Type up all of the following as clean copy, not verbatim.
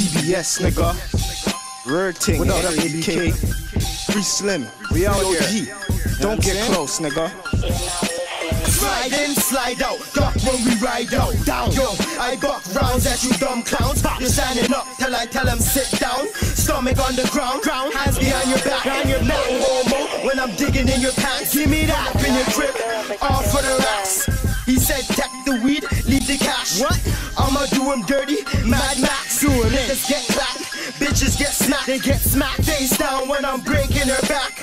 TBS, nigga. Rare ting, what up, ABK? Free Slim, we out here. Don't get close, nigga. Slide in, slide out, duck when we ride out. Down, yo, I buck rounds at you dumb clowns. You're standing up till I tell them sit down. Stomach on the ground, hands behind your back. No homo when I'm digging in your pants. Give me that up in your grip, all for the racks. He said, take the weed, leave the cash. What? I'ma do him dirty, Mad Max. Doing it. Niggas get clapped, bitches get smacked. They get smacked face down when I'm breaking her back.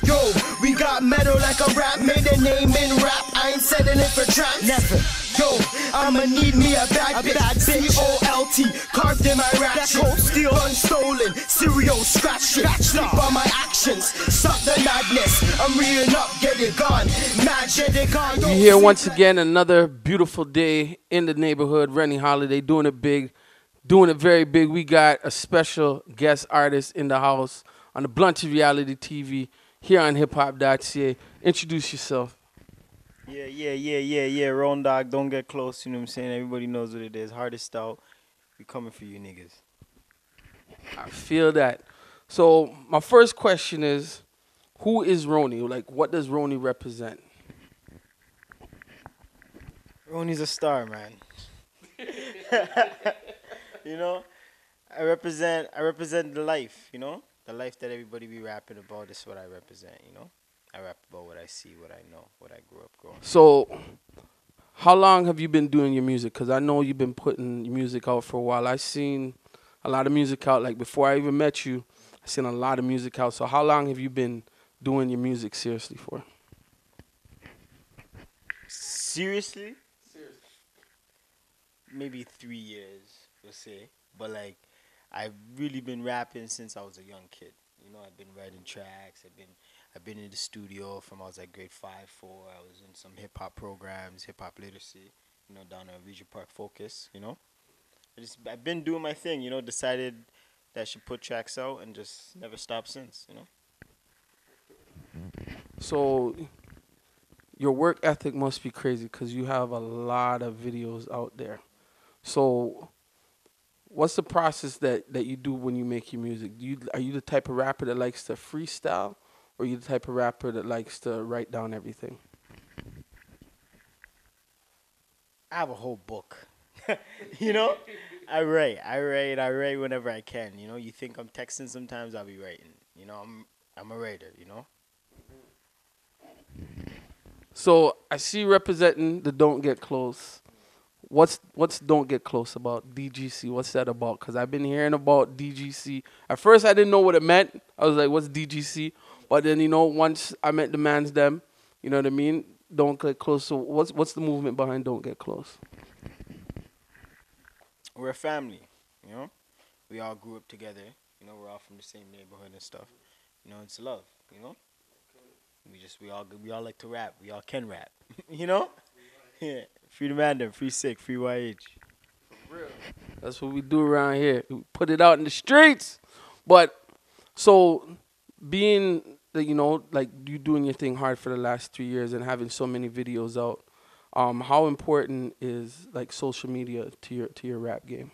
Yo, we got metal like a rap, made a name in rap. I ain't settling for traps. Never. Yo, I'ma need me a bad bitch. C-O-L-T, carved in my rap. Steal, unstolen, serial scratch shit. Sleep on my actions, stop the madness. I'm reeling up, get it gone. Mad shit, it gone. You here once again, another beautiful day in the neighborhood. Rennie Holiday doing it big, doing it very big. We got a special guest artist in the house on the Blunt Reality TV here on HIPHOP.CA. Introduce yourself. Yeah. Ron Dog, don't get close, you know what I'm saying? Everybody knows what it is. Hardest out. We coming for you niggas. I feel that. So my first question is, who is RONEY? Like, what does RONEY represent? Roney's a star, man. You know? I represent the life, you know? The life that everybody be rapping about. This is what I represent, you know? I rap about what I see, what I know, what I grew up growing. So, how long have you been doing your music? Because I know you've been putting your music out for a while. I've seen a lot of music out. Like, before I even met you, I've seen a lot of music out. So, how long have you been doing your music seriously for? Seriously? Maybe 3 years, we'll say. But, like, I've really been rapping since I was a young kid. You know, I've been writing tracks. I've been in the studio from I was like grade 5, 4. I was in some hip hop programs, hip hop literacy, you know, down at Regent Park Focus, you know. I've been doing my thing, you know, decided that I should put tracks out and just never stopped since, you know. So, your work ethic must be crazy because you have a lot of videos out there. So, what's the process that you do when you make your music? Are you the type of rapper that likes to freestyle? Or are you the type of rapper that likes to write down everything? I have a whole book. You know? I write whenever I can. You know, you think I'm texting sometimes, I'll be writing. You know, I'm a writer, you know? So I see you representing the Don't Get Close. What's Don't Get Close about? DGC, what's that about? Because I've been hearing about DGC. At first I didn't know what it meant. I was like, what's DGC? But then, you know, once I met the man's them, you know what I mean? Don't Get Close. So what's the movement behind Don't Get Close? We're a family, you know? We all grew up together. You know, we're all from the same neighborhood and stuff. You know, it's love, you know? We all like to rap. We all can rap. You know? Yeah. Free the man, free sick, free YH. For real. That's what we do around here. We put it out in the streets. But so being that, you know, like you doing your thing hard for the last 3 years and having so many videos out, how important is like social media to your rap game?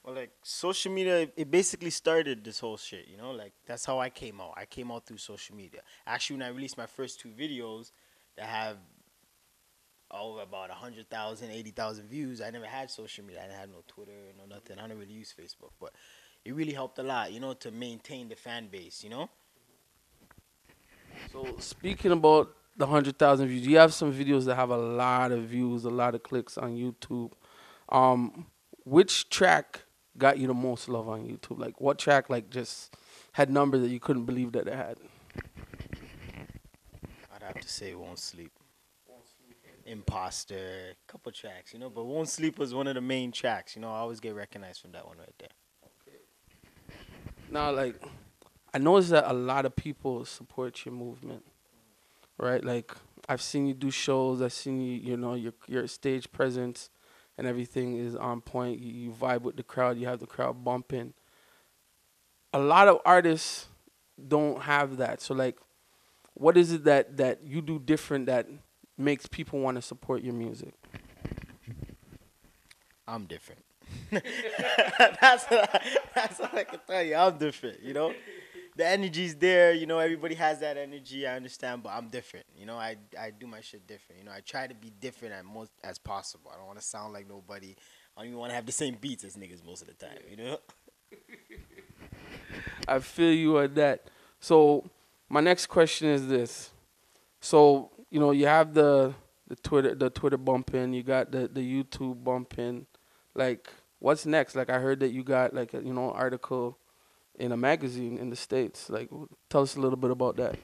Well, like social media, it basically started this whole shit, you know? Like that's how I came out. I came out through social media. Actually, when I released my first 2 videos that have over about 100,000, 80,000 views, I never had social media. I didn't have no Twitter, no nothing. I don't really use Facebook, but it really helped a lot, you know, to maintain the fan base, you know? So speaking about the 100,000 views, you have some videos that have a lot of views, a lot of clicks on YouTube. Which track got you the most love on YouTube? Like what track like just had numbers that you couldn't believe that it had? I'd have to say Won't Sleep. Imposter, couple tracks, you know, but Won't Sleep was one of the main tracks, you know. I always get recognized from that one right there. Okay. Now, like, I noticed that a lot of people support your movement, right? Like, I've seen you do shows, I've seen you, you know, your stage presence and everything is on point. You vibe with the crowd, you have the crowd bumping. A lot of artists don't have that. So, like, what is it that you do different that makes people want to support your music? I'm different. that's what I can tell you. I'm different, you know. The energy's there, you know. Everybody has that energy. I understand, but I'm different, you know. I do my shit different, you know. I try to be different as most as possible. I don't want to sound like nobody. I don't even want to have the same beats as niggas most of the time, you know. I feel you on that. So my next question is this. So, you know, you have the Twitter bumping, you got the YouTube bumping. Like, what's next? Like, I heard that you got like a, you know, article in a magazine in the States. Like, tell us a little bit about that.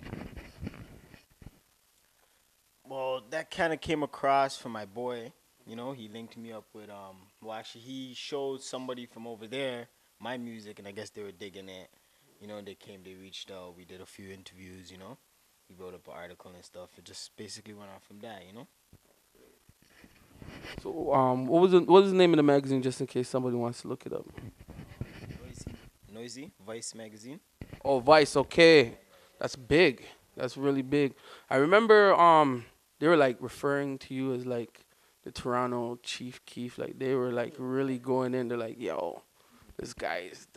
Well, that kind of came across from my boy. You know, he linked me up with Well, actually, he showed somebody from over there my music, and I guess they were digging it. You know, they came, they reached out. We did a few interviews. You know, he wrote up an article and stuff. It just basically went off from that. You know. So, what was the name of the magazine, just in case somebody wants to look it up? Noisy Vice magazine. Oh, Vice. Okay, that's big. That's really big. I remember they were like referring to you as like the Toronto Chief Keef. Like they were like really going in. They're like, yo, this guy is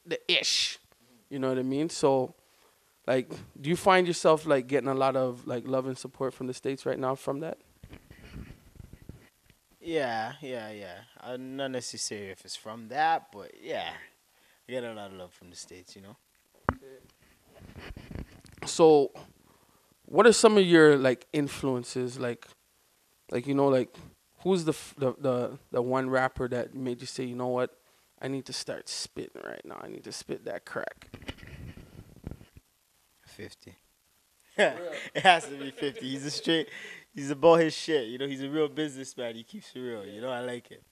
the ish. You know what I mean? So, like, do you find yourself like getting a lot of like love and support from the States right now from that? Yeah. I'm not necessarily if it's from that, but yeah, I get a lot of love from the States. You know. So, what are some of your like influences? Like you know, like who's the one rapper that made you say, you know what, I need to start spitting right now. I need to spit that crack. 50. It has to be 50. He's about his shit. You know, he's a real businessman. He keeps it real. You know, I like it.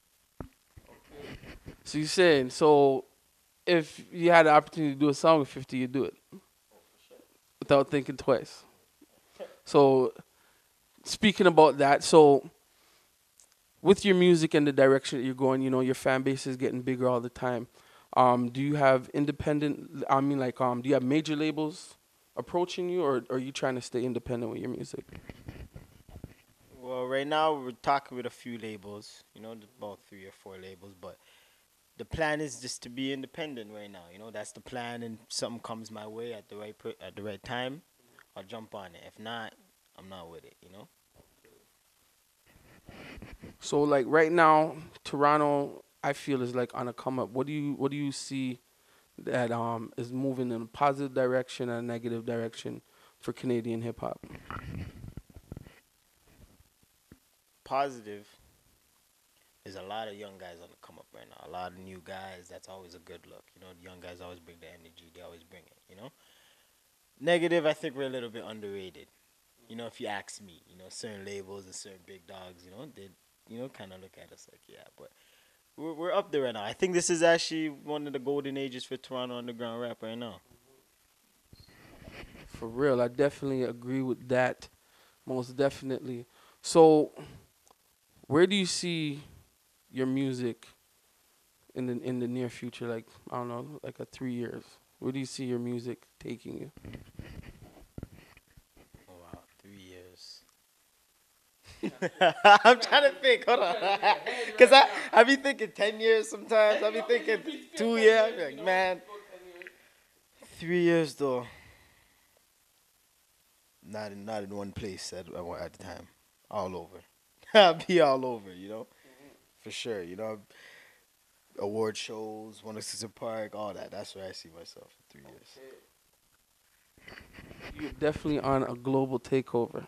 So you're saying, so if you had the opportunity to do a song with 50, you'd do it without thinking twice. So speaking about that, so with your music and the direction that you're going, you know, your fan base is getting bigger all the time. Do you have independent, I mean, like, do you have major labels approaching you, or are you trying to stay independent with your music? Well, right now we're talking with a few labels, you know, about 3 or 4 labels, but the plan is just to be independent right now. You know, that's the plan, and something comes my way at the right time, I'll jump on it. If not, I'm not with it, you know? So, like, right now, Toronto, I feel, is like on a come up. What do you see that is moving in a positive direction and a negative direction for Canadian hip hop? Positive. There's a lot of young guys on the come up right now. A lot of new guys. That's always a good look. You know, the young guys always bring the energy. They always bring it, you know? Negative, I think we're a little bit underrated. You know, if you ask me, you know, certain labels and certain big dogs, you know, they, you know, kind of look at us like, yeah, but we're up there right now. I think this is actually one of the golden ages for Toronto underground rap right now. For real, I definitely agree with that, most definitely. So, where do you see your music in the near future? Like, I don't know, like 3 years. Where do you see your music taking you? Oh, wow, 3 years. I'm trying to think. Hold on. Because I be thinking 10 years sometimes. I be thinking 2 years. I be like, man, 3 years though. Not in one place at the time. All over. I'll be all over, you know? For sure, you know? Award shows, 106 Park, all that. That's where I see myself in 3 years. You're definitely on a global takeover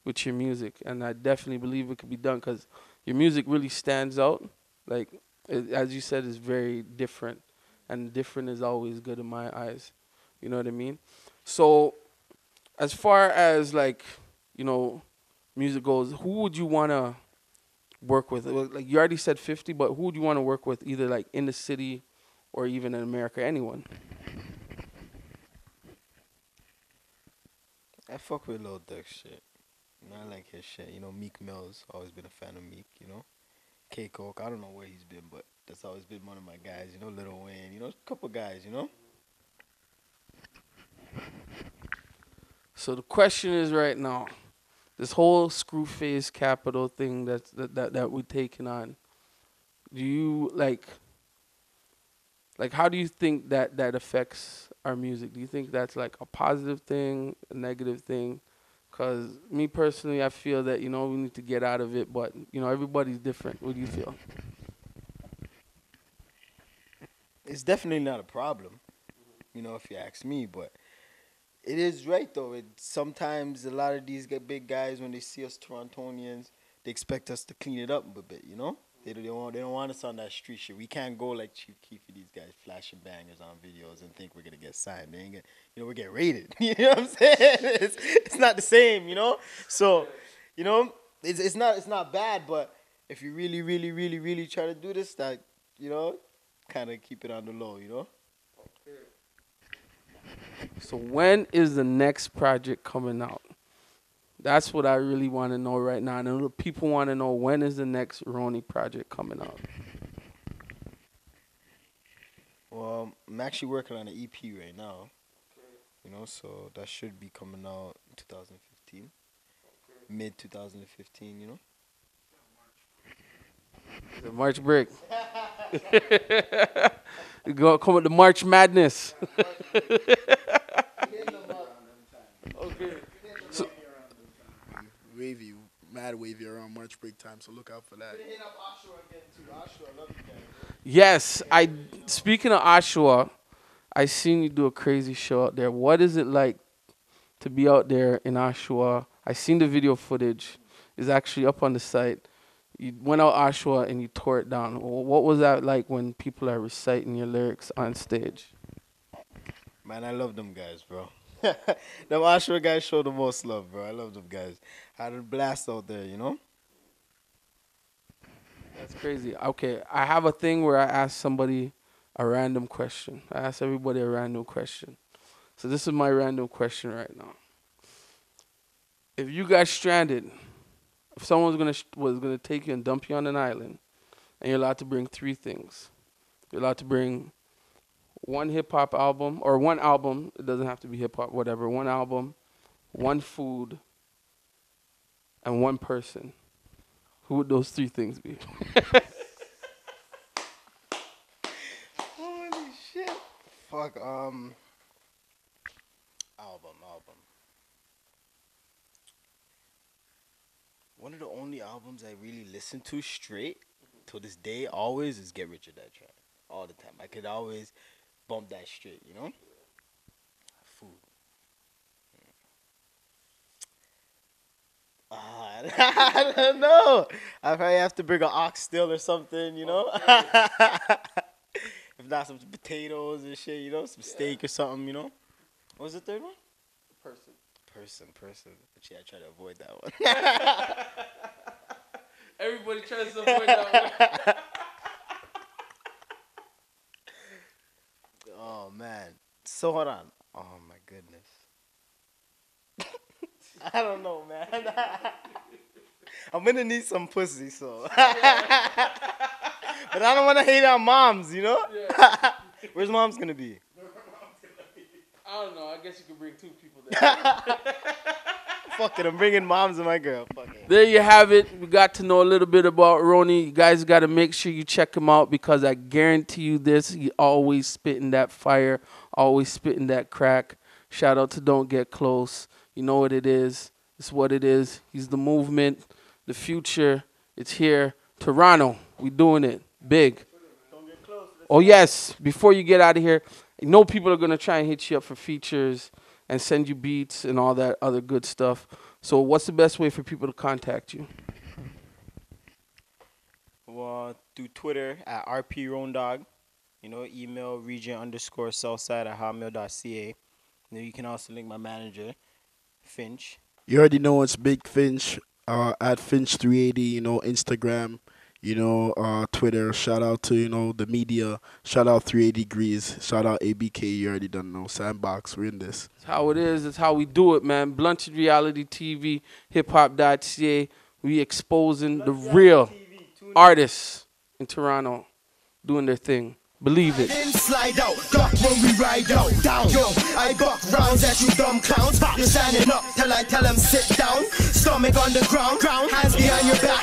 with your music, and I definitely believe it could be done because your music really stands out. Like, as you said, it's very different, and different is always good in my eyes. You know what I mean? So, as far as, like, you know, music goes, who would you want to work with? Like, you already said 50, but who would you want to work with, either like in the city or even in America? Anyone? I fuck with Lil Durk shit. You know, I like his shit. You know, Meek Mill's always been a fan of Meek, you know. K. Coke, I don't know where he's been, but that's always been one of my guys. You know, Lil Wayne, you know, a couple guys, you know. So the question is right now, this whole Screwface Capital thing that we're taking on, do you like how do you think that affects our music? Do you think that's like a positive thing, a negative thing? Because me personally, I feel that, you know, we need to get out of it, but, you know, everybody's different. What do you feel? It's definitely not a problem, you know, if you ask me, but it is right, though. Sometimes a lot of these big guys, when they see us Torontonians, they expect us to clean it up a bit, you know? They don't want us on that street shit. We can't go like Chief Keef and these guys flashing bangers on videos and think we're gonna get signed. They ain't gonna, you know, we get raided. You know what I'm saying? It's not the same, you know. So, you know, it's not bad, but if you really try to do this, that, you know, kind of keep it on the low, you know. So when is the next project coming out? That's what I really want to know right now. And people want to know, when is the next RONEY project coming out? Well, I'm actually working on an EP right now. You know, so that should be coming out in 2015. Mid 2015, you know. The March break. You go come with the March Madness. Okay. So, mad wavy around March break time, so look out for that. yes, speaking of Oshawa, I seen you do a crazy show out there. What is it like to be out there in Oshawa? I seen the video footage. It's actually up on the site. You went out Oshawa and you tore it down. What was that like when people are reciting your lyrics on stage? Man, I love them guys, bro. Them Oshawa guys show the most love, bro. I love them guys. Had a blast out there, you know? That's crazy. Okay, I have a thing where I ask somebody a random question. I ask everybody a random question. So this is my random question right now. If you got stranded, if someone was gonna take you and dump you on an island, and you're allowed to bring 3 things. You're allowed to bring one hip-hop album, or one album. It doesn't have to be hip-hop, whatever. One album, one food, and one person. Who would those 3 things be? Holy shit. Fuck, album. One of the only albums I really listen to straight to this day always is Get Rich or Die Trying. All the time. I could always bump that straight, you know? Food. I don't know. I probably have to bring an oxtail or something, you know? If not, some potatoes and shit, you know? Some steak or something, you know? What was the third one? Person. But yeah, I try to avoid that one. Everybody tries to avoid that one. Oh, man. So, hold on. Oh, my goodness. I don't know, man. I'm going to need some pussy, so. But I don't want to hate on moms, you know? Yeah. Where's mom's going to be? I don't know. I guess you could bring 2 people there. Fuck it. I'm bringing moms and my girl. Fuck it. There you have it. We got to know a little bit about RONEY. You guys got to make sure you check him out, because I guarantee you this, he always spitting that fire, always spitting that crack. Shout out to Don't Get Close. You know what it is. It's what it is. He's the movement, the future. It's here. Toronto, we doing it big. Don't get close. Oh, yes. Before you get out of here, you know people are going to try and hit you up for features and send you beats and all that other good stuff. So what's the best way for people to contact you? Well, through Twitter at RPRoneDog. You know, email region_southside@hotmail.ca. You can also link my manager, Finch. You already know it's Big Finch, at Finch380, you know, Instagram, you know, Twitter. Shout out to, you know, the media. Shout out 380 Degrees. Shout out ABK. You already don't know. Sandbox. We're in this. It's how it is. It's how we do it, man. Blunted Reality TV, HIPHOP.CA. We exposing the real artists in Toronto doing their thing. Believe it. Then slide out, duck when we ride out. Down, yo, I buck rounds at you dumb clowns. You're standing up till I tell them sit down. Stomach on the ground, hands behind your back.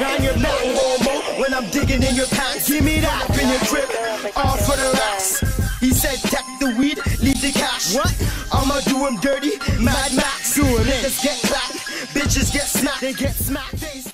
When I'm digging in your pants, give me that up in your crib, all for the racks. He said, tap the weed, leave the cash. What? I'ma do him dirty, Mad Max. Doing it. Niggas get clapped, bitches get smacked. They get smacked.